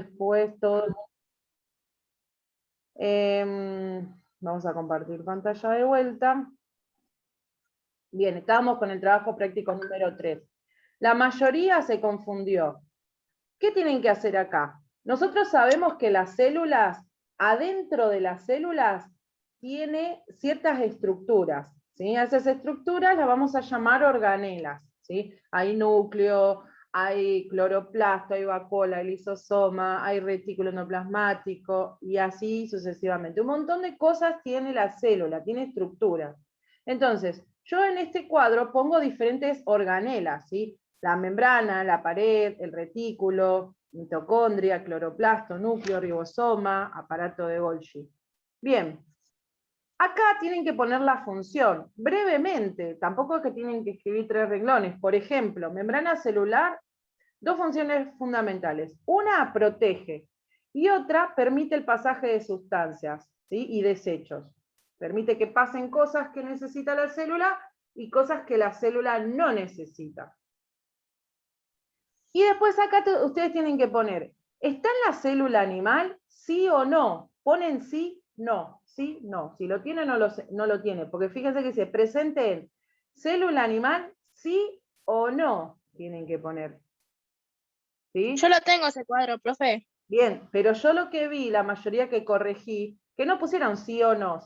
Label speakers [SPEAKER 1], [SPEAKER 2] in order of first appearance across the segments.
[SPEAKER 1] después todo. Vamos a compartir pantalla de vuelta. Bien, estamos con el trabajo práctico número 3. La mayoría se confundió. ¿Qué tienen que hacer acá? Nosotros sabemos que las células, adentro de las células, tiene ciertas estructuras, ¿sí? A esas estructuras las vamos a llamar organelas, ¿sí? Hay núcleo, hay cloroplasto, hay vacuola, hay lisosoma, hay retículo endoplasmático, y así sucesivamente. Un montón de cosas tiene la célula, tiene estructuras. Entonces, yo en este cuadro pongo diferentes organelas, ¿sí? La membrana, la pared, el retículo, mitocondria, cloroplasto, núcleo, ribosoma, aparato de Golgi. Bien, acá tienen que poner la función, brevemente, tampoco es que tienen que escribir 3 renglones. Por ejemplo, membrana celular, 2 funciones fundamentales. Una, protege, y otra, permite el pasaje de sustancias, ¿sí? Y desechos. Permite que pasen cosas que necesita la célula y cosas que la célula no necesita. Y después acá ustedes tienen que poner, ¿está en la célula animal? ¿Sí o no? Ponen sí, no, sí, no. Si lo tiene o no lo tiene, porque fíjense que dice, presente en célula animal, sí o no, tienen que poner. ¿Sí?
[SPEAKER 2] Yo lo tengo ese cuadro, profe.
[SPEAKER 1] Bien, pero yo lo que vi, la mayoría que corregí, que no pusieron sí o no,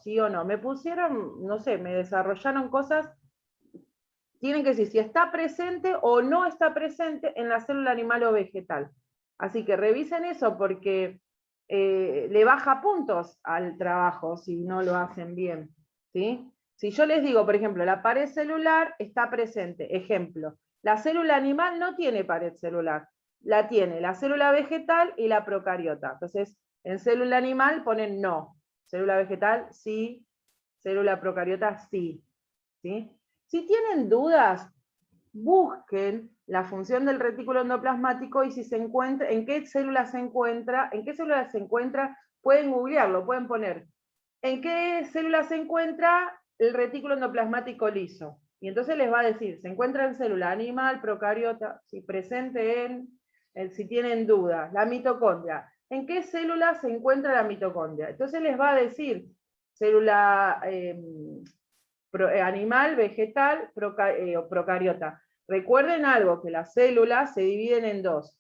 [SPEAKER 1] me pusieron, no sé, me desarrollaron cosas. Tienen que decir si está presente o no está presente en la célula animal o vegetal. Así que revisen eso porque le baja puntos al trabajo si no lo hacen bien, ¿sí? Si yo les digo, por ejemplo, la pared celular está presente, ejemplo, la célula animal no tiene pared celular, la tiene la célula vegetal y la procariota. Entonces, en célula animal ponen no, célula vegetal sí, célula procariota sí, ¿sí? Si tienen dudas, busquen la función del retículo endoplasmático y si se encuentra, en qué célula se encuentra, pueden googlearlo, pueden poner en qué célula se encuentra el retículo endoplasmático liso. Y entonces les va a decir, se encuentra en célula animal, procariota, si presente si tienen dudas, la mitocondria. ¿En qué célula se encuentra la mitocondria? Entonces les va a decir, célula animal, vegetal o procariota. Recuerden algo, que las células se dividen en dos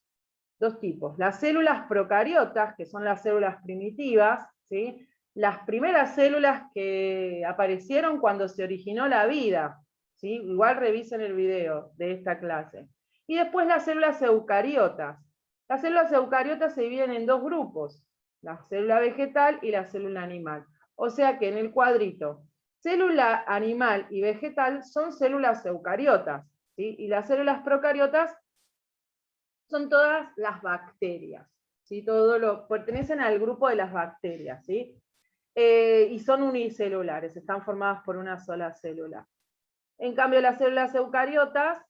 [SPEAKER 1] tipos. Las células procariotas, que son las células primitivas, ¿sí? Las primeras células que aparecieron cuando se originó la vida, ¿sí? Igual revisen el video de esta clase. Y después las células eucariotas. Las células eucariotas se dividen en 2 grupos, la célula vegetal y la célula animal. O sea que en el cuadrito, célula animal y vegetal son células eucariotas, ¿sí? Y las células procariotas son todas las bacterias, ¿sí? Pertenecen al grupo de las bacterias, ¿sí? Y son unicelulares, están formadas por una sola célula. En cambio, las células eucariotas,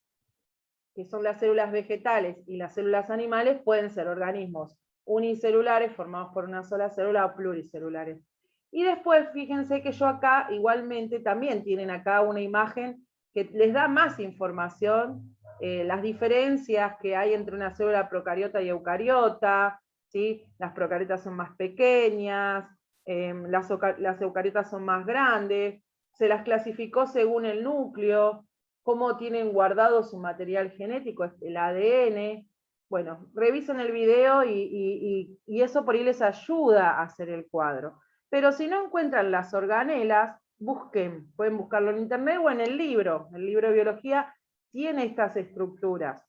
[SPEAKER 1] que son las células vegetales y las células animales, pueden ser organismos unicelulares formados por una sola célula o pluricelulares. Y después, fíjense que yo acá, igualmente, también tienen acá una imagen que les da más información, las diferencias que hay entre una célula procariota y eucariota, ¿sí? Las procariotas son más pequeñas, las eucariotas son más grandes, se las clasificó según el núcleo, cómo tienen guardado su material genético, el ADN. Bueno, revisen el video y eso por ahí les ayuda a hacer el cuadro. Pero si no encuentran las organelas, busquen, pueden buscarlo en internet o en el libro de biología tiene estas estructuras.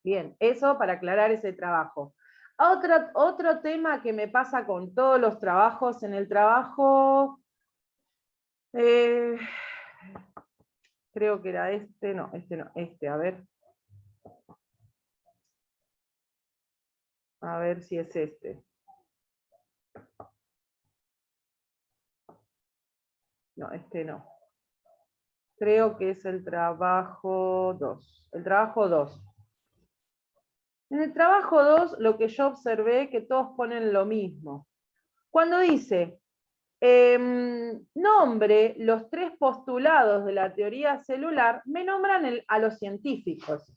[SPEAKER 1] Bien, eso para aclarar ese trabajo. Otro tema que me pasa con todos los trabajos, en el trabajo, creo que era no, a ver. A ver si es este. No, este no. Creo que es el trabajo 2. El trabajo 2. En el trabajo 2, lo que yo observé, que todos ponen lo mismo. Cuando dice, nombre los 3 postulados de la teoría celular, me nombran a los científicos.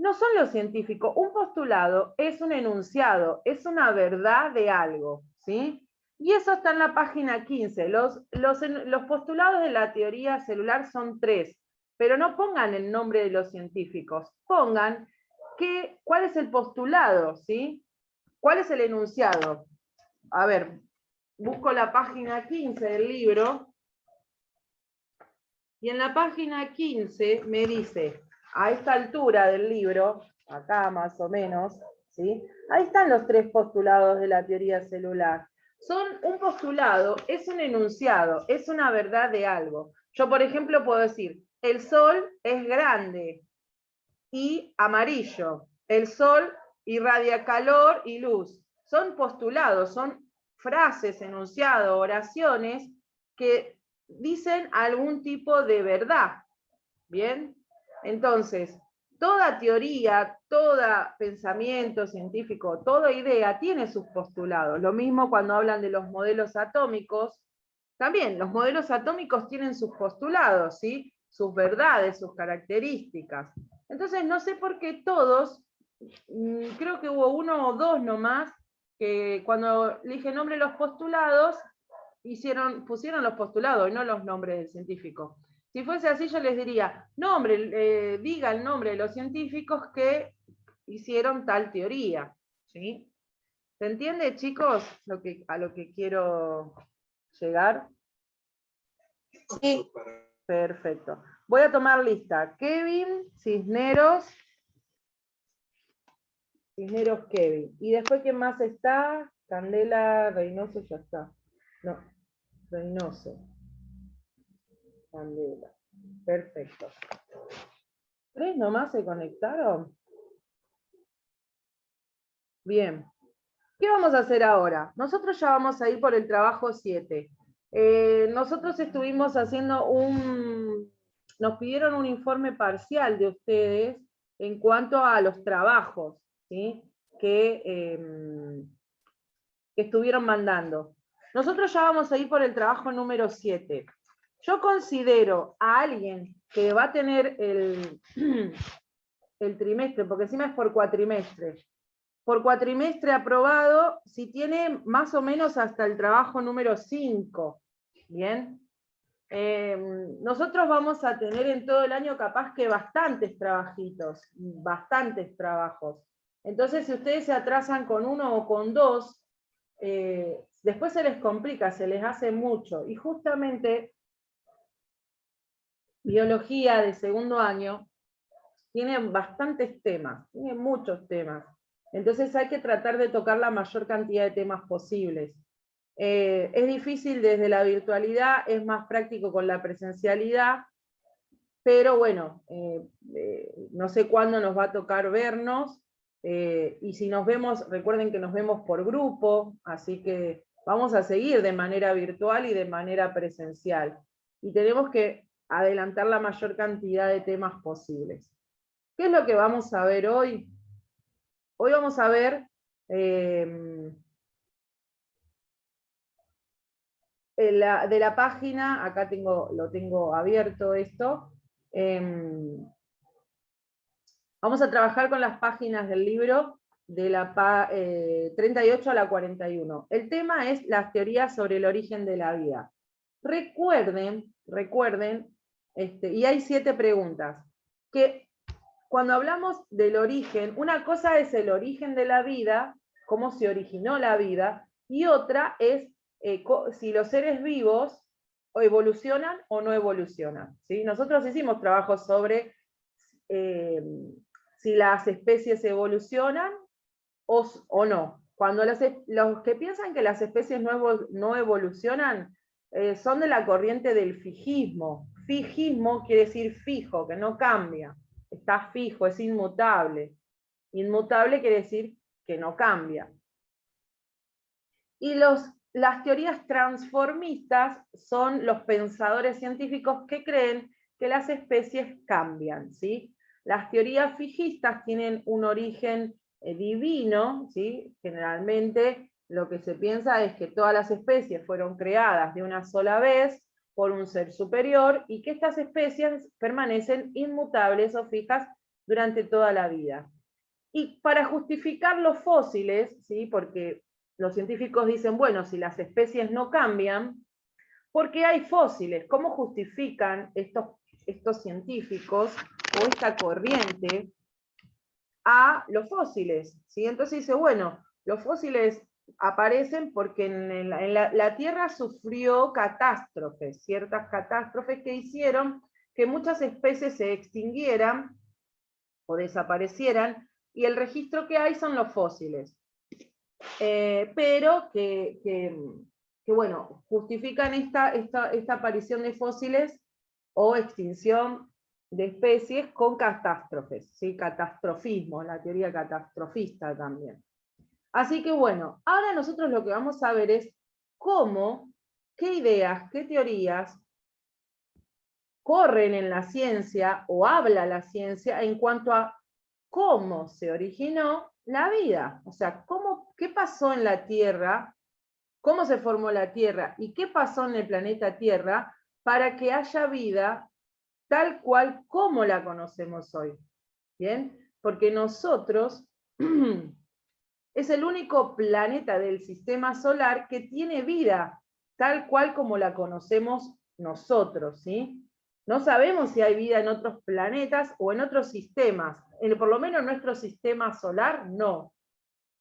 [SPEAKER 1] no son los científicos. Un postulado es un enunciado, es una verdad de algo, ¿sí? Y eso está en la página 15. Los postulados de la teoría celular son 3, pero no pongan el nombre de los científicos, pongan cuál es el postulado, ¿sí? ¿Cuál es el enunciado? A ver, busco la página 15 del libro, y en la página 15 me dice, a esta altura del libro, acá más o menos, ¿sí? Ahí están los 3 postulados de la teoría celular. Un postulado es un enunciado, es una verdad de algo. Yo, por ejemplo, puedo decir, el sol es grande y amarillo. El sol irradia calor y luz. Son postulados, son frases, enunciados, oraciones que dicen algún tipo de verdad. ¿Bien? Entonces, toda teoría, todo pensamiento científico, toda idea tiene sus postulados. Lo mismo cuando hablan de los modelos atómicos, también los modelos atómicos tienen sus postulados, ¿sí? Sus verdades, sus características. Entonces, no sé por qué todos, creo que hubo 1 o 2 nomás, que cuando dije nombre de los postulados, pusieron los postulados y no los nombres del científico. Si fuese así, yo les diría, diga el nombre de los científicos que hicieron tal teoría. ¿Sí? ¿Se entiende, chicos, a lo que quiero llegar?
[SPEAKER 2] Sí.
[SPEAKER 1] Perfecto. Voy a tomar lista. Kevin, Cisneros, Kevin. Y después, ¿quién más está? Candela, Reynoso, ya está. No, Reynoso. Candela. Perfecto. 3 nomás se conectaron. Bien. ¿Qué vamos a hacer ahora? Nosotros ya vamos a ir por el trabajo 7. Nosotros estuvimos haciendo nos pidieron un informe parcial de ustedes en cuanto a los trabajos, ¿sí? que estuvieron mandando. Nosotros ya vamos a ir por el trabajo número 7. Yo considero a alguien que va a tener el trimestre, porque encima es por cuatrimestre, aprobado, si tiene más o menos hasta el trabajo número 5. ¿Bien? Nosotros vamos a tener en todo el año capaz que bastantes trabajitos, bastantes trabajos. Entonces, si ustedes se atrasan con 1 o con 2, después se les complica, se les hace mucho. Y justamente, biología de segundo año tiene bastantes temas, tiene muchos temas. Entonces hay que tratar de tocar la mayor cantidad de temas posibles. Es difícil desde la virtualidad, es más práctico con la presencialidad, pero bueno, no sé cuándo nos va a tocar vernos, y si nos vemos, recuerden que nos vemos por grupo, así que vamos a seguir de manera virtual y de manera presencial. Y tenemos que adelantar la mayor cantidad de temas posibles. ¿Qué es lo que vamos a ver hoy? Hoy vamos a ver de la página, acá lo tengo abierto esto, vamos a trabajar con las páginas del libro de la 38 a la 41. El tema es las teorías sobre el origen de la vida. Recuerden, y hay 7 preguntas, que cuando hablamos del origen, una cosa es el origen de la vida, cómo se originó la vida, y otra es si los seres vivos evolucionan o no evolucionan. ¿Sí? Nosotros hicimos trabajos sobre si las especies evolucionan o no. Cuando los que piensan que las especies no evolucionan son de la corriente del fijismo. Fijismo quiere decir fijo, que no cambia. Está fijo, es inmutable. Inmutable quiere decir que no cambia. Y las teorías transformistas son los pensadores científicos que creen que las especies cambian, ¿sí? Las teorías fijistas tienen un origen divino, ¿sí? Generalmente lo que se piensa es que todas las especies fueron creadas de una sola vez por un ser superior y que estas especies permanecen inmutables o fijas durante toda la vida. Y para justificar los fósiles, ¿sí? Porque los científicos dicen, bueno, si las especies no cambian, ¿por qué hay fósiles? ¿Cómo justifican estos científicos o esta corriente a los fósiles? ¿Sí? Entonces dice, bueno, los fósiles aparecen porque la Tierra sufrió catástrofes, ciertas catástrofes que hicieron que muchas especies se extinguieran o desaparecieran, y el registro que hay son los fósiles. Pero que bueno, justifican esta aparición de fósiles o extinción de especies con catástrofes, ¿sí? Catastrofismo, la teoría catastrofista también. Así que bueno, ahora nosotros lo que vamos a ver es cómo, qué ideas, qué teorías corren en la ciencia o habla la ciencia en cuanto a cómo se originó la vida. O sea, qué pasó en la Tierra, cómo se formó la Tierra y qué pasó en el planeta Tierra para que haya vida tal cual como la conocemos hoy. ¿Bien? Porque nosotros es el único planeta del sistema solar que tiene vida tal cual como la conocemos nosotros, ¿sí? No sabemos si hay vida en otros planetas o en otros sistemas. Por lo menos en nuestro sistema solar, no.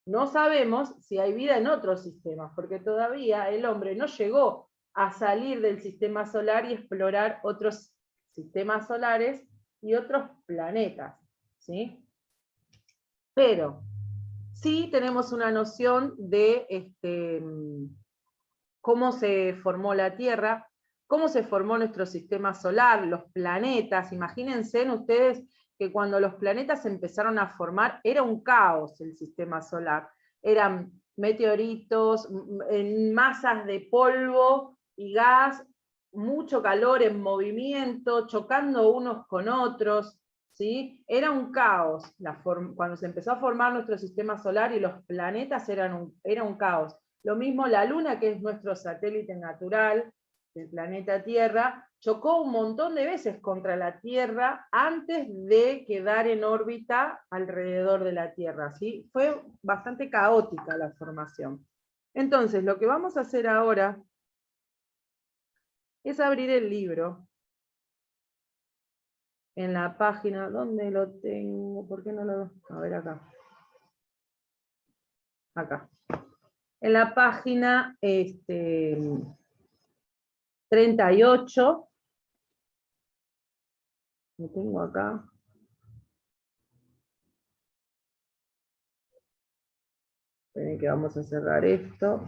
[SPEAKER 1] No sabemos si hay vida en otros sistemas, porque todavía el hombre no llegó a salir del sistema solar y explorar otros sistemas solares y otros planetas, ¿sí? Pero sí tenemos una noción de cómo se formó la Tierra, cómo se formó nuestro sistema solar, los planetas. Imagínense ustedes que cuando los planetas se empezaron a formar, era un caos el sistema solar. Eran meteoritos, masas de polvo y gas, mucho calor en movimiento, chocando unos con otros, ¿sí? Era un caos cuando se empezó a formar nuestro sistema solar, y los planetas era un caos. Lo mismo la Luna, que es nuestro satélite natural del planeta Tierra, chocó un montón de veces contra la Tierra antes de quedar en órbita alrededor de la Tierra, ¿sí? Fue bastante caótica la formación. Entonces, lo que vamos a hacer ahora es abrir el libro en la página, ¿dónde lo tengo? ¿Por qué no lo...? A ver, acá. Acá. En la página 38, lo tengo acá. Esperen que vamos a cerrar esto.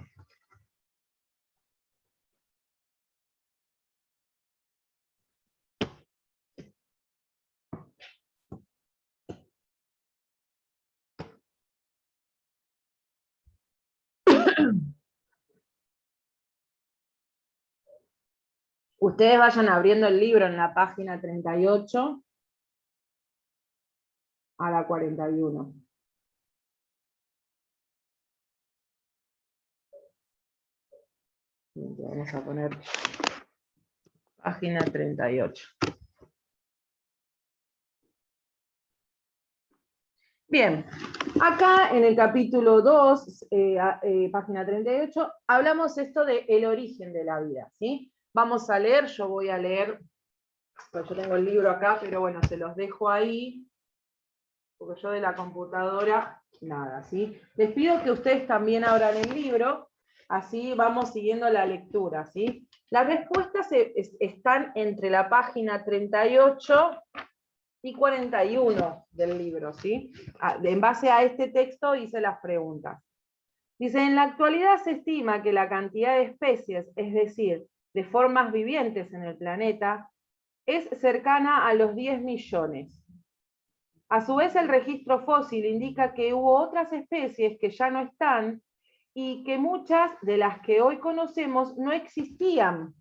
[SPEAKER 1] Ustedes vayan abriendo el libro en la página 38 a la 41. Vamos a poner página 38. Bien, acá en el capítulo 2, página 38, hablamos esto del origen de la vida, ¿sí? Vamos a leer, yo voy a leer, pues yo tengo el libro acá, pero bueno, se los dejo ahí, porque yo de la computadora, nada, ¿sí? Les pido que ustedes también abran el libro, así vamos siguiendo la lectura, ¿sí? Las respuestas están entre la página 38 y 41 del libro, ¿sí? En base a este texto hice las preguntas. Dice, en la actualidad se estima que la cantidad de especies, es decir, de formas vivientes en el planeta, es cercana a los 10 millones. A su vez, el registro fósil indica que hubo otras especies que ya no están y que muchas de las que hoy conocemos no existían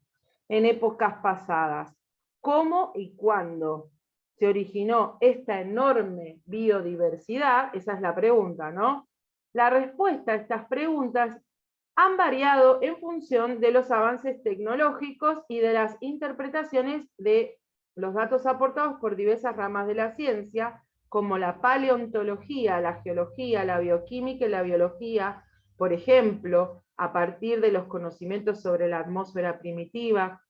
[SPEAKER 1] en épocas pasadas. ¿Cómo y cuándo se originó esta enorme biodiversidad? Esa es la pregunta, ¿no? La respuesta a estas preguntas han variado en función de los avances tecnológicos y de las interpretaciones de los datos aportados por diversas ramas de la ciencia, como la paleontología, la geología, la bioquímica y la biología, por ejemplo, a partir de los conocimientos sobre la atmósfera primitiva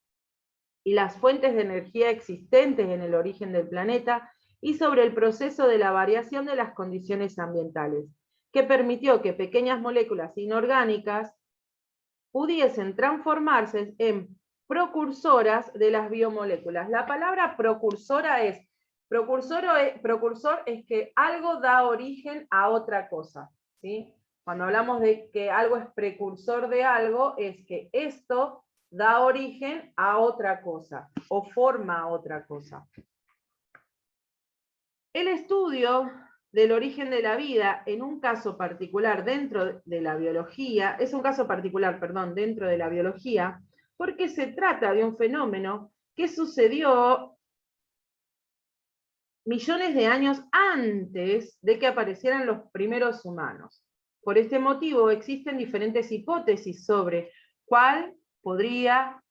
[SPEAKER 1] y las fuentes de energía existentes en el origen del planeta, y sobre el proceso de la variación de las condiciones ambientales, que permitió que pequeñas moléculas inorgánicas pudiesen transformarse en precursoras de las biomoléculas. La palabra precursor es que algo da origen a otra cosa, ¿sí? Cuando hablamos de que algo es precursor de algo, es que esto da origen a otra cosa, o forma otra cosa. El estudio del origen de la vida, en un caso particular dentro de la biología, es un caso particular, perdón, dentro de la biología, porque se trata de un fenómeno que sucedió millones de años antes de que aparecieran los primeros humanos. Por este motivo existen diferentes hipótesis sobre cuál podría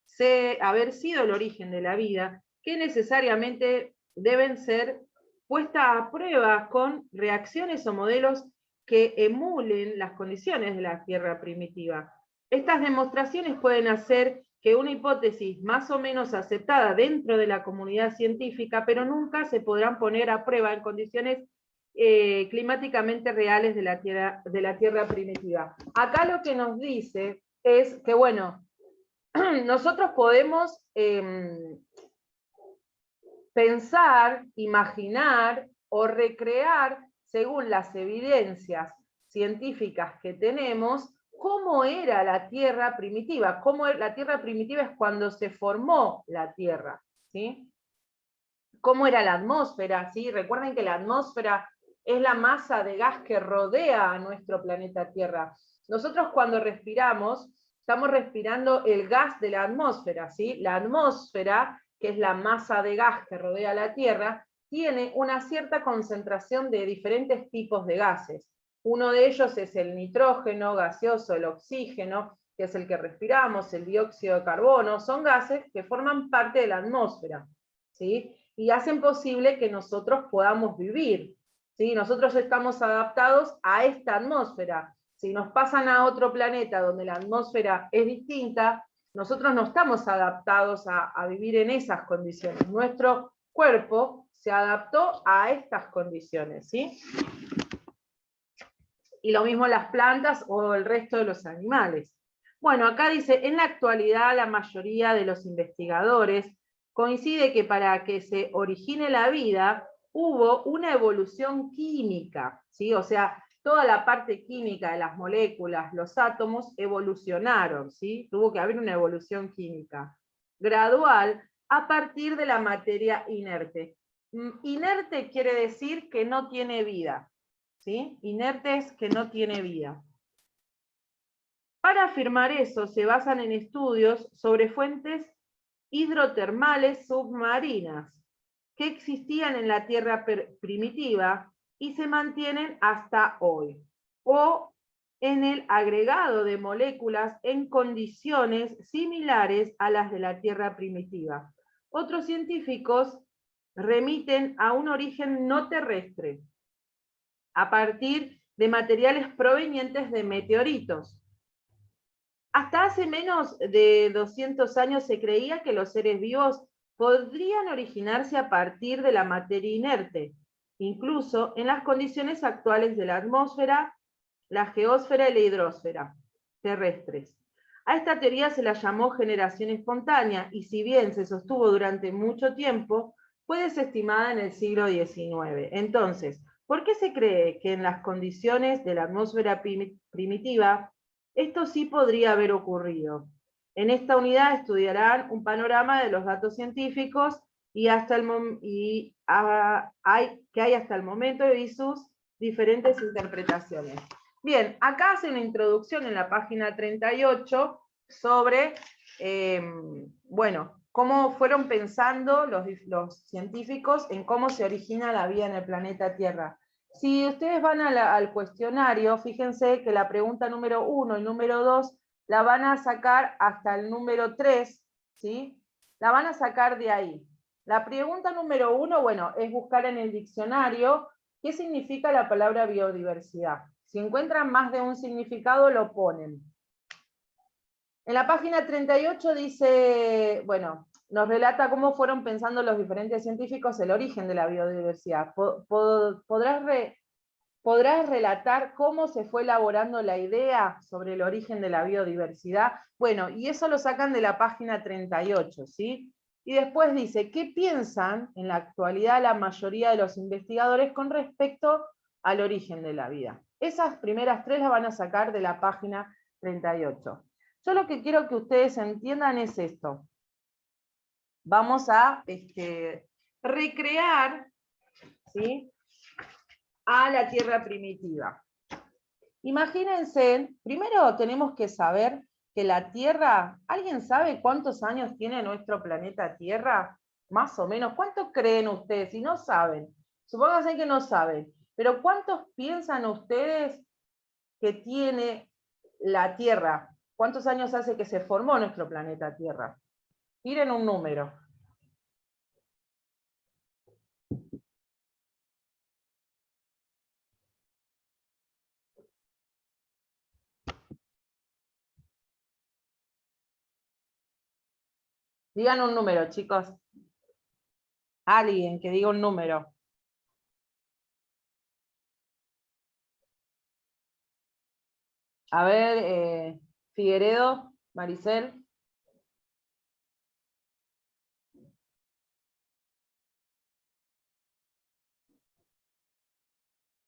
[SPEAKER 1] haber sido el origen de la vida, que necesariamente deben ser puestas a prueba con reacciones o modelos que emulen las condiciones de la Tierra primitiva. Estas demostraciones pueden hacer que una hipótesis más o menos aceptada dentro de la comunidad científica, pero nunca se podrán poner a prueba en condiciones climáticamente reales de la Tierra primitiva. Acá lo que nos dice es que, bueno, nosotros podemos pensar, imaginar o recrear, según las evidencias científicas que tenemos, cómo era la Tierra primitiva. La Tierra primitiva es cuando se formó la Tierra, ¿sí? Cómo era la atmósfera, ¿sí? Recuerden que la atmósfera es la masa de gas que rodea a nuestro planeta Tierra. Nosotros cuando respiramos, estamos respirando el gas de la atmósfera, ¿sí? La atmósfera, que es la masa de gas que rodea la Tierra, tiene una cierta concentración de diferentes tipos de gases. Uno de ellos es el nitrógeno gaseoso, el oxígeno, que es el que respiramos, el dióxido de carbono, son gases que forman parte de la atmósfera, ¿sí? Y hacen posible que nosotros podamos vivir, ¿sí? Nosotros estamos adaptados a esta atmósfera. Si nos pasan a otro planeta donde la atmósfera es distinta, nosotros no estamos adaptados a vivir en esas condiciones. Nuestro cuerpo se adaptó a estas condiciones, ¿sí? Y lo mismo las plantas o el resto de los animales. Bueno, acá dice, en la actualidad la mayoría de los investigadores coincide que para que se origine la vida hubo una evolución química, ¿sí? O sea, toda la parte química de las moléculas, los átomos, evolucionaron, ¿sí? Tuvo que haber una evolución química gradual a partir de la materia inerte. Inerte quiere decir que no tiene vida, ¿sí? Inerte es que no tiene vida. Para afirmar eso, se basan en estudios sobre fuentes hidrotermales submarinas que existían en la Tierra primitiva y se mantienen hasta hoy, o en el agregado de moléculas en condiciones similares a las de la Tierra primitiva. Otros científicos remiten a un origen no terrestre, a partir de materiales provenientes de meteoritos. Hasta hace menos de 200 años se creía que los seres vivos podrían originarse a partir de la materia inerte, incluso en las condiciones actuales de la atmósfera, la geósfera y la hidrosfera terrestres. A esta teoría se la llamó generación espontánea, y si bien se sostuvo durante mucho tiempo, fue desestimada en el siglo XIX. Entonces, ¿por qué se cree que en las condiciones de la atmósfera primitiva esto sí podría haber ocurrido? En esta unidad estudiarán un panorama de los datos científicos que hay hasta el momento y sus diferentes interpretaciones. Bien, acá hace una introducción en la página 38 sobre, bueno, cómo fueron pensando los científicos en cómo se origina la vida en el planeta Tierra. Si ustedes van al cuestionario, fíjense que la pregunta número 1 y número 2 la van a sacar hasta el número 3, ¿sí? La van a sacar de ahí. La pregunta número 1, bueno, es buscar en el diccionario ¿qué significa la palabra biodiversidad? Si encuentran más de un significado, lo ponen. En la página 38 dice, bueno, nos relata cómo fueron pensando los diferentes científicos el origen de la biodiversidad. ¿Podrás relatar cómo se fue elaborando la idea sobre el origen de la biodiversidad? Bueno, y eso lo sacan de la página 38, ¿sí? Y después dice, ¿qué piensan en la actualidad la mayoría de los investigadores con respecto al origen de la vida? Esas primeras tres las van a sacar de la página 38. Yo lo que quiero que ustedes entiendan es esto. Vamos a recrear, ¿sí?, a la Tierra primitiva. Imagínense, primero tenemos que saber que la Tierra, ¿alguien sabe cuántos años tiene nuestro planeta Tierra? Más o menos, ¿cuántos creen ustedes? Si no saben, supónganse que no saben, pero ¿cuántos piensan ustedes que tiene la Tierra? ¿Cuántos años hace que se formó nuestro planeta Tierra? Tiren un número. Digan un número, chicos. Alguien que diga un número. A ver, Figueredo, Maricel.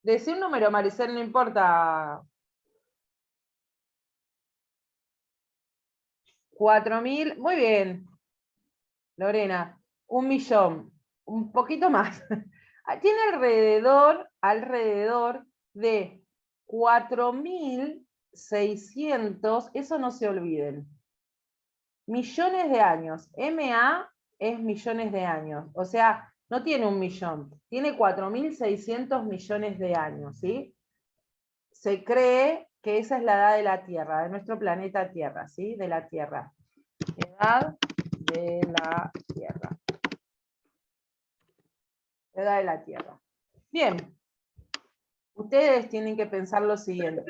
[SPEAKER 1] Decí un número, Maricel, no importa. 4.000, muy bien. Lorena, 1.000.000, un poquito más. Tiene alrededor de 4.600, eso no se olviden, millones de años. MA es millones de años, o sea, no tiene 1.000.000, tiene 4.600 millones de años, ¿sí? Se cree que esa es la edad de la Tierra, de nuestro planeta Tierra, ¿sí? De la Tierra. Edad de la Tierra. Edad de la Tierra. Bien. Ustedes tienen que pensar lo siguiente.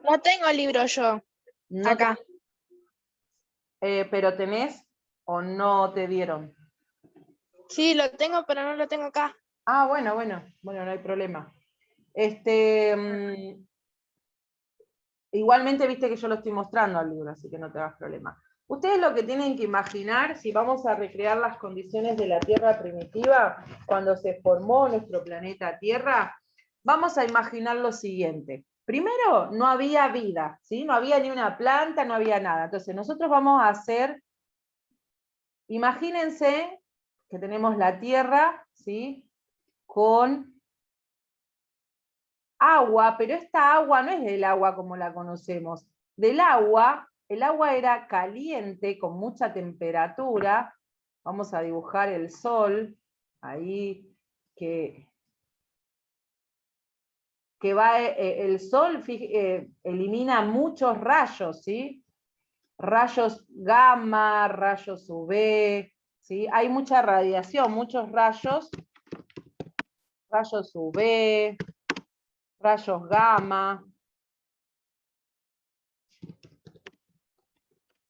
[SPEAKER 2] No tengo el libro yo.
[SPEAKER 1] No
[SPEAKER 2] Acá.
[SPEAKER 1] pero tenés o no te dieron.
[SPEAKER 2] Sí, lo tengo, pero no lo tengo acá.
[SPEAKER 1] Ah, bueno, no hay problema. Igualmente viste que yo lo estoy mostrando al libro, así que no te hagas problema. Ustedes lo que tienen que imaginar, si vamos a recrear las condiciones de la Tierra primitiva, cuando se formó nuestro planeta Tierra, vamos a imaginar lo siguiente. Primero, no había vida, ¿sí? No había ni una planta, no había nada. Entonces, nosotros vamos a hacer, imagínense que tenemos la Tierra, ¿sí?, con agua, pero esta agua no es del agua como la conocemos. Del agua, el agua era caliente, con mucha temperatura. Vamos a dibujar el sol, ahí, que va, el sol elimina muchos rayos, ¿sí? Rayos gamma, rayos UV, ¿sí? Hay mucha radiación, muchos rayos UV, rayos gamma,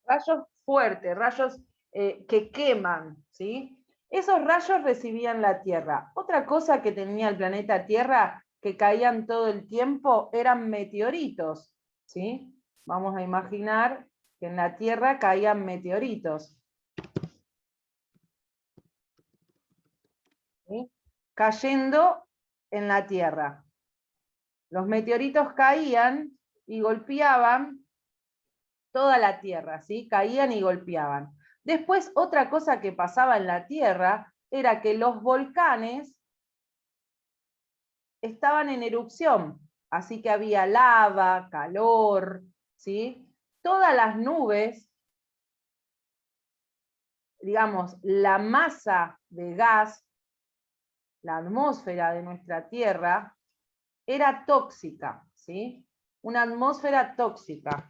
[SPEAKER 1] rayos fuertes, rayos que queman, ¿sí? Esos rayos recibían la Tierra. Otra cosa que tenía el planeta Tierra, que caían todo el tiempo, eran meteoritos, ¿sí? Vamos a imaginar que en la Tierra caían meteoritos, ¿sí?, cayendo en la Tierra. Los meteoritos caían y golpeaban toda la Tierra, ¿sí? Caían y golpeaban. Después, otra cosa que pasaba en la Tierra era que los volcanes estaban en erupción, así que había lava, calor, ¿sí? Todas las nubes, digamos, la masa de gas, la atmósfera de nuestra Tierra, era tóxica, ¿sí? Una atmósfera tóxica.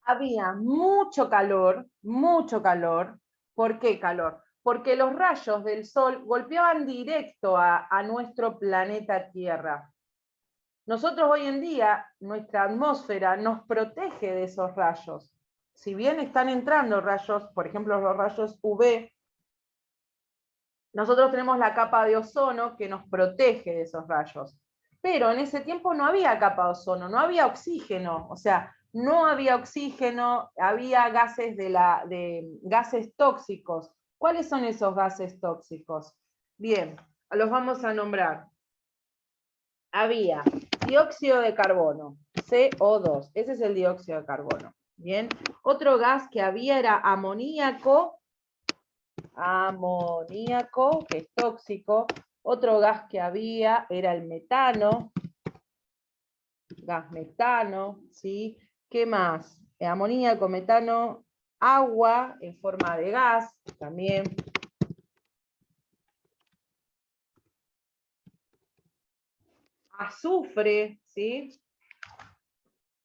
[SPEAKER 1] Había mucho calor, ¿Por qué calor? Porque los rayos del Sol golpeaban directo a nuestro planeta Tierra. Nosotros hoy en día, nuestra atmósfera nos protege de esos rayos. Si bien están entrando rayos, por ejemplo los rayos UV, nosotros tenemos la capa de ozono que nos protege de esos rayos. Pero en ese tiempo no había capa de ozono, no había oxígeno, o sea, no había oxígeno, había gases gases tóxicos. ¿Cuáles son esos gases tóxicos? Bien, los vamos a nombrar. Había dióxido de carbono, CO2, ese es el dióxido de carbono. Bien, otro gas que había era amoníaco, que es tóxico. Otro gas que había era el metano, gas metano, ¿sí? ¿Qué más? Amoníaco, metano, agua en forma de gas, también. Azufre, ¿sí?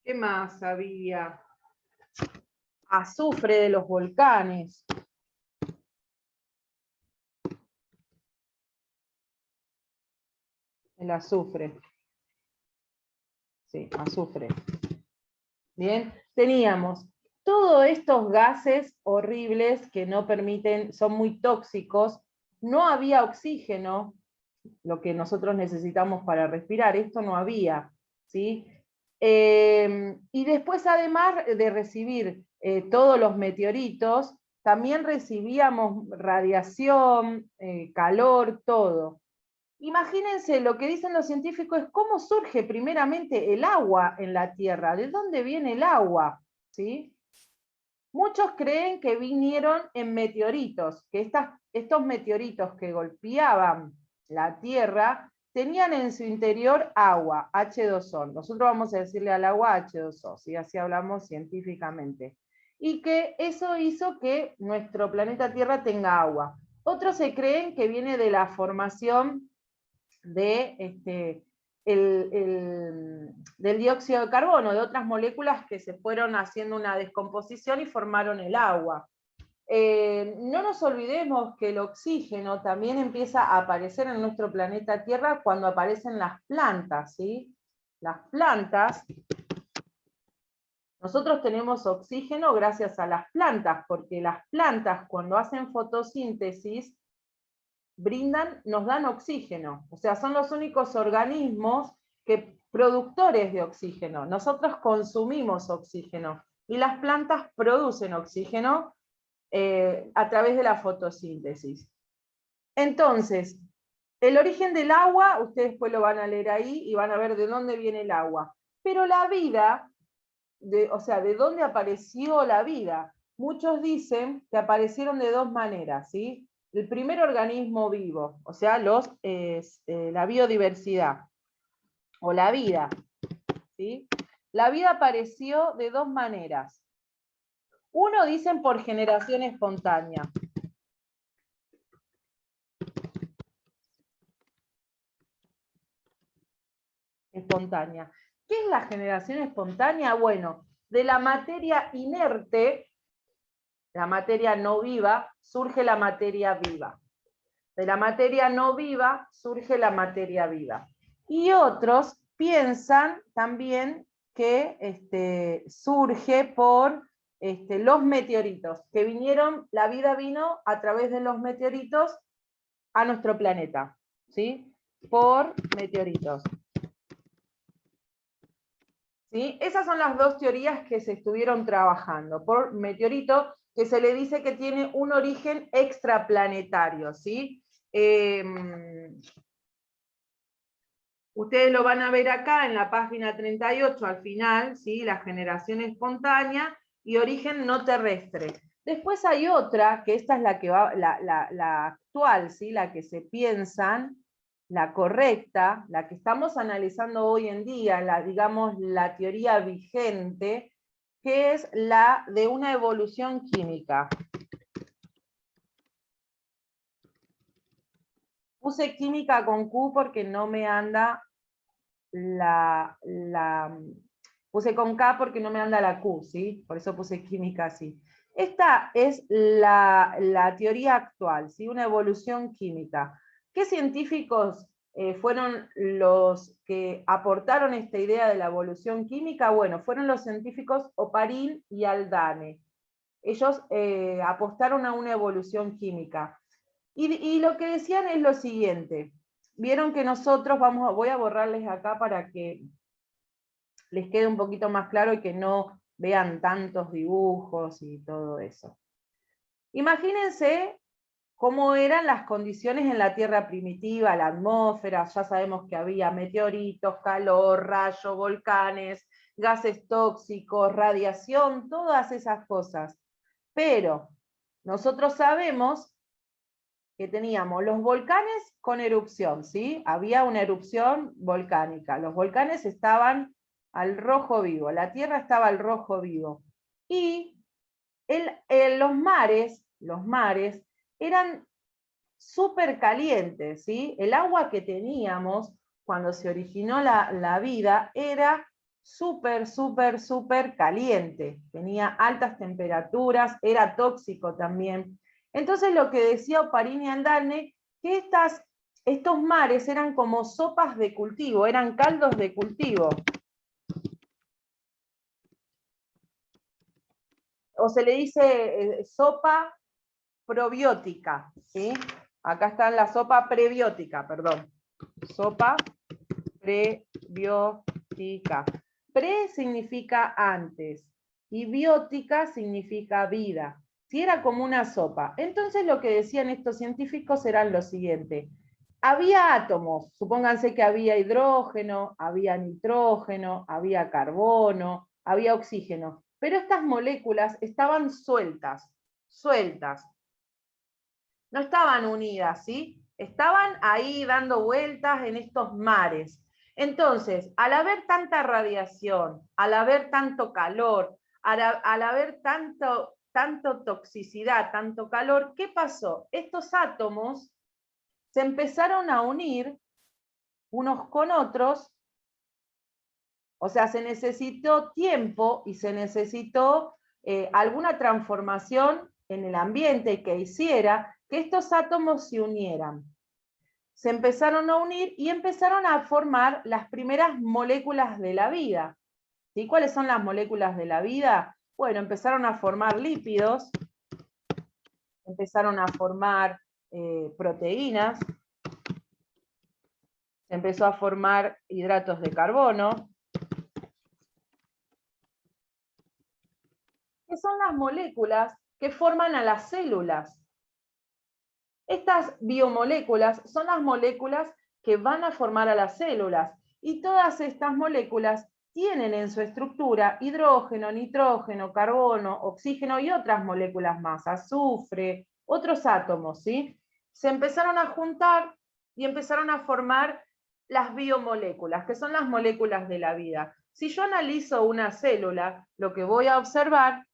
[SPEAKER 1] ¿Qué más había? Azufre de los volcanes. El azufre. Sí, azufre. Bien, teníamos todos estos gases horribles que no permiten, son muy tóxicos, no había oxígeno, lo que nosotros necesitamos para respirar, esto no había, ¿sí? Y después, además de recibir todos los meteoritos, también recibíamos radiación, calor, todo. Imagínense, lo que dicen los científicos es cómo surge primeramente el agua en la Tierra, ¿de dónde viene el agua? ¿Sí? Muchos creen que vinieron en meteoritos, que estos meteoritos que golpeaban la Tierra tenían en su interior agua, H2O. Nosotros vamos a decirle al agua H2O, ¿sí? Así hablamos científicamente. Y que eso hizo que nuestro planeta Tierra tenga agua. Otros se creen que viene de la formación del dióxido de carbono, de otras moléculas que se fueron haciendo una descomposición y formaron el agua. No nos olvidemos que el oxígeno también empieza a aparecer en nuestro planeta Tierra cuando aparecen las plantas, ¿sí? Las plantas, nosotros tenemos oxígeno gracias a las plantas, porque las plantas cuando hacen fotosíntesis nos dan oxígeno, o sea, son los únicos organismos productores de oxígeno. Nosotros consumimos oxígeno y las plantas producen oxígeno a través de la fotosíntesis. Entonces, el origen del agua, ustedes después lo van a leer ahí y van a ver de dónde viene el agua. Pero la vida, o sea, ¿de dónde apareció la vida? Muchos dicen que aparecieron de dos maneras, ¿sí? El primer organismo vivo, o sea, la biodiversidad, o la vida, ¿sí? La vida apareció de dos maneras. Uno dicen por generación espontánea. Espontánea. ¿Qué es la generación espontánea? Bueno, de la materia inerte, la materia no viva, surge la materia viva. De la materia no viva surge la materia viva. Y otros piensan también que surge por los meteoritos, que vinieron, la vida vino a través de los meteoritos a nuestro planeta, ¿sí? Por meteoritos. ¿Sí? Esas son las dos teorías que se estuvieron trabajando. Por meteorito, que se le dice que tiene un origen extraplanetario, ¿sí? Ustedes lo van a ver acá en la página 38 al final, ¿sí? La generación espontánea y origen no terrestre. Después hay otra, que esta es la que va, la actual, ¿sí? La que se piensan, la correcta, la que estamos analizando hoy en día, digamos la teoría vigente, que es la de una evolución química. Puse química con Q porque no me anda puse con K porque no me anda la Q, ¿sí? Por eso puse química así. Esta es la teoría actual, ¿sí? Una evolución química. ¿Qué científicos fueron los que aportaron esta idea de la evolución química? Bueno, fueron los científicos Oparin y Haldane. Ellos apostaron a una evolución química. Y lo que decían es lo siguiente. Vieron que nosotros, voy a borrarles acá para que les quede un poquito más claro y que no vean tantos dibujos y todo eso. Imagínense cómo eran las condiciones en la Tierra primitiva, la atmósfera, ya sabemos que había meteoritos, calor, rayos, volcanes, gases tóxicos, radiación, todas esas cosas. Pero nosotros sabemos que teníamos los volcanes con erupción, ¿sí? Había una erupción volcánica, los volcanes estaban al rojo vivo, la Tierra estaba al rojo vivo. Y los mares eran súper calientes, ¿sí? El agua que teníamos cuando se originó la vida era súper, súper, súper caliente. Tenía altas temperaturas, era tóxico también. Entonces lo que decía Oparin y Haldane, que estos mares eran como sopas de cultivo, eran caldos de cultivo. O se le dice sopa probiótica, ¿sí? Acá está la sopa prebiótica, perdón. Sopa prebiótica. Pre significa antes y biótica significa vida. Si era como una sopa. Entonces lo que decían estos científicos era lo siguiente. Había átomos, supónganse que había hidrógeno, había nitrógeno, había carbono, había oxígeno, pero estas moléculas estaban sueltas. No estaban unidas, ¿sí? Estaban ahí dando vueltas en estos mares. Entonces, al haber tanta radiación, al haber tanto calor, al haber tanto toxicidad, tanto calor, ¿qué pasó? Estos átomos se empezaron a unir unos con otros, o sea, se necesitó tiempo y se necesitó alguna transformación en el ambiente que hiciera que estos átomos se unieran. Se empezaron a unir y empezaron a formar las primeras moléculas de la vida. ¿Sí? ¿Cuáles son las moléculas de la vida? Bueno, empezaron a formar lípidos, empezaron a formar proteínas, se empezó a formar hidratos de carbono, que son las moléculas que forman a las células. Estas biomoléculas son las moléculas que van a formar a las células, y todas estas moléculas tienen en su estructura hidrógeno, nitrógeno, carbono, oxígeno y otras moléculas más, azufre, otros átomos, ¿sí? Se empezaron a juntar y empezaron a formar las biomoléculas, que son las moléculas de la vida. Si yo analizo una célula, lo que voy a observar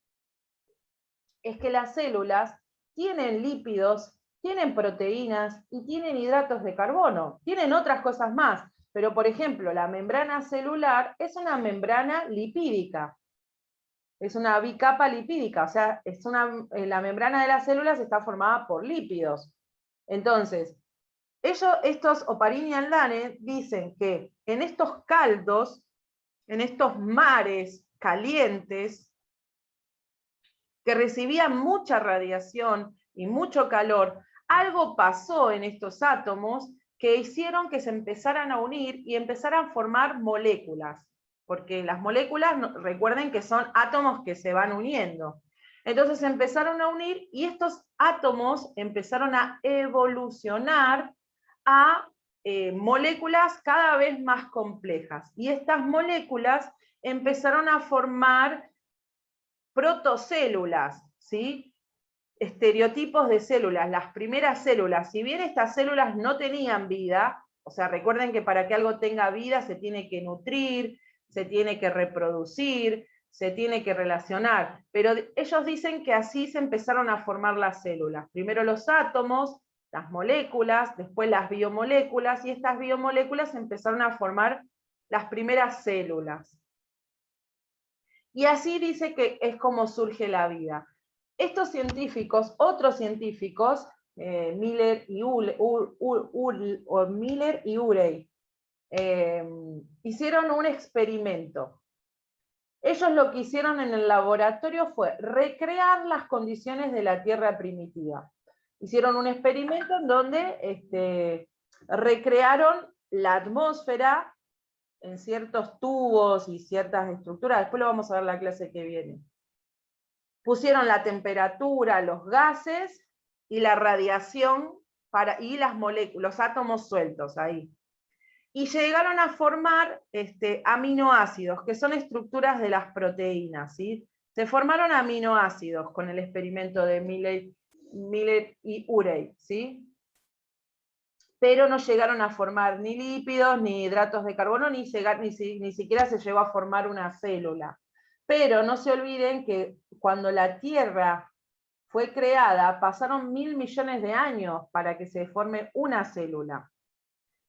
[SPEAKER 1] es que las células tienen lípidos, tienen proteínas y tienen hidratos de carbono. Tienen otras cosas más, pero por ejemplo, la membrana celular es una membrana lipídica. Es una bicapa lipídica, o sea, la membrana de las células está formada por lípidos. Entonces, estos Oparin y Haldane dicen que en estos caldos, en estos mares calientes, que recibían mucha radiación y mucho calor, algo pasó en estos átomos que hicieron que se empezaran a unir y empezaran a formar moléculas, porque las moléculas, recuerden que son átomos que se van uniendo. Entonces se empezaron a unir y estos átomos empezaron a evolucionar a moléculas cada vez más complejas. Y estas moléculas empezaron a formar protocélulas, ¿sí? Estereotipos de células, las primeras células. Si bien estas células no tenían vida, o sea, recuerden que para que algo tenga vida se tiene que nutrir, se tiene que reproducir, se tiene que relacionar, pero ellos dicen que así se empezaron a formar las células. Primero los átomos, las moléculas, después las biomoléculas, y estas biomoléculas empezaron a formar las primeras células. Y así dice que es como surge la vida. Estos científicos, otros científicos, Miller y Urey, hicieron un experimento. Ellos lo que hicieron en el laboratorio fue recrear las condiciones de la Tierra primitiva. Hicieron un experimento en donde recrearon la atmósfera en ciertos tubos y ciertas estructuras. Después lo vamos a ver en la clase que viene. Pusieron la temperatura, los gases y la radiación y las moléculas, los átomos sueltos ahí. Y llegaron a formar aminoácidos, que son estructuras de las proteínas, ¿sí? Se formaron aminoácidos con el experimento de Miller y Urey, ¿sí? Pero no llegaron a formar ni lípidos, ni hidratos de carbono, ni siquiera se llegó a formar una célula. Pero no se olviden que cuando la Tierra fue creada, pasaron 1.000 millones de años para que se forme una célula.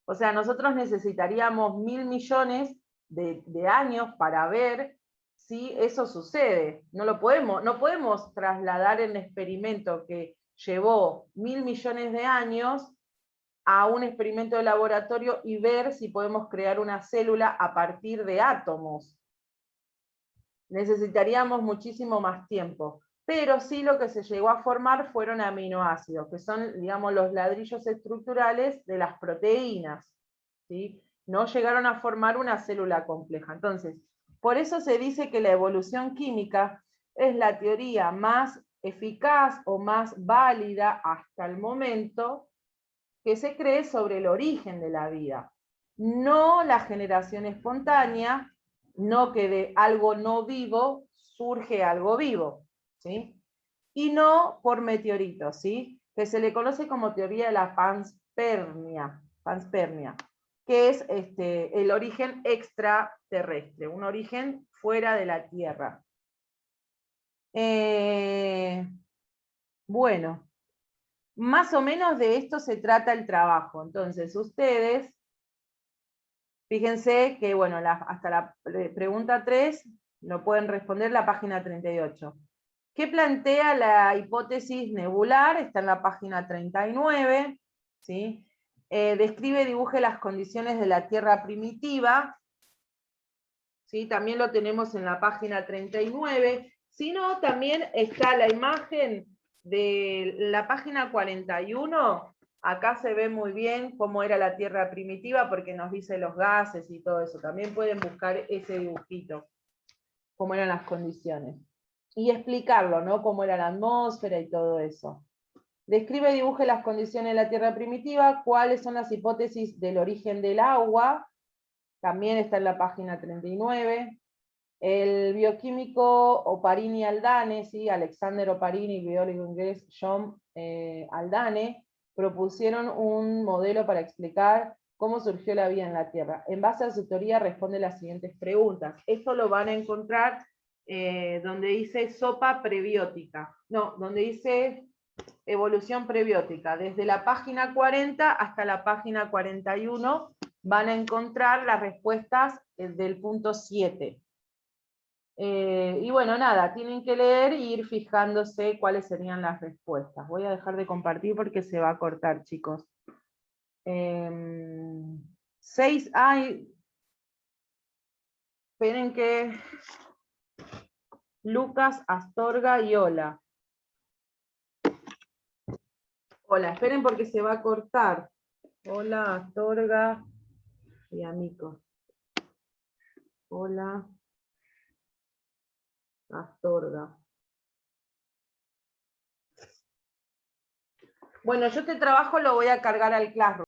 [SPEAKER 1] O sea, nosotros necesitaríamos 1.000 millones de años para ver si eso sucede. No podemos trasladar el experimento que llevó 1.000 millones de años a un experimento de laboratorio y ver si podemos crear una célula a partir de átomos. Necesitaríamos muchísimo más tiempo. Pero sí lo que se llegó a formar fueron aminoácidos, que son, digamos, los ladrillos estructurales de las proteínas, ¿sí? No llegaron a formar una célula compleja. Entonces, por eso se dice que la evolución química es la teoría más eficaz o más válida hasta el momento que se cree sobre el origen de la vida. No la generación espontánea, no que de algo no vivo surge algo vivo, ¿sí? Y no por meteoritos, ¿sí? Que se le conoce como teoría de la panspermia, que es el origen extraterrestre, un origen fuera de la Tierra. Bueno, más o menos de esto se trata el trabajo. Entonces, ustedes, fíjense que, bueno, hasta la pregunta 3 lo pueden responder la página 38. ¿Qué plantea la hipótesis nebular? Está en la página 39, ¿sí? Describe y dibuje las condiciones de la Tierra primitiva, ¿sí? También lo tenemos en la página 39. Si no, también está la imagen de la página 41, acá se ve muy bien cómo era la Tierra primitiva, porque nos dice los gases y todo eso. También pueden buscar ese dibujito, cómo eran las condiciones. Y explicarlo, ¿no? Cómo era la atmósfera y todo eso. Describe y dibuje las condiciones de la Tierra primitiva, cuáles son las hipótesis del origen del agua, también está en la página 39. El bioquímico Oparini Aldane, ¿sí? Alexander Oparini y biólogo inglés John Aldane, propusieron un modelo para explicar cómo surgió la vida en la Tierra. En base a su teoría responde las siguientes preguntas. Esto lo van a encontrar donde dice sopa prebiótica. No, donde dice evolución prebiótica. Desde la página 40 hasta la página 41 van a encontrar las respuestas del punto 7. Y bueno, nada, tienen que leer e ir fijándose cuáles serían las respuestas. Voy a dejar de compartir porque se va a cortar, chicos. 6, esperen que Lucas, Astorga y Hola. Hola, esperen porque se va a cortar. Hola, Astorga y Amico. Hola, Astorga. Bueno, yo este trabajo lo voy a cargar al Classroom.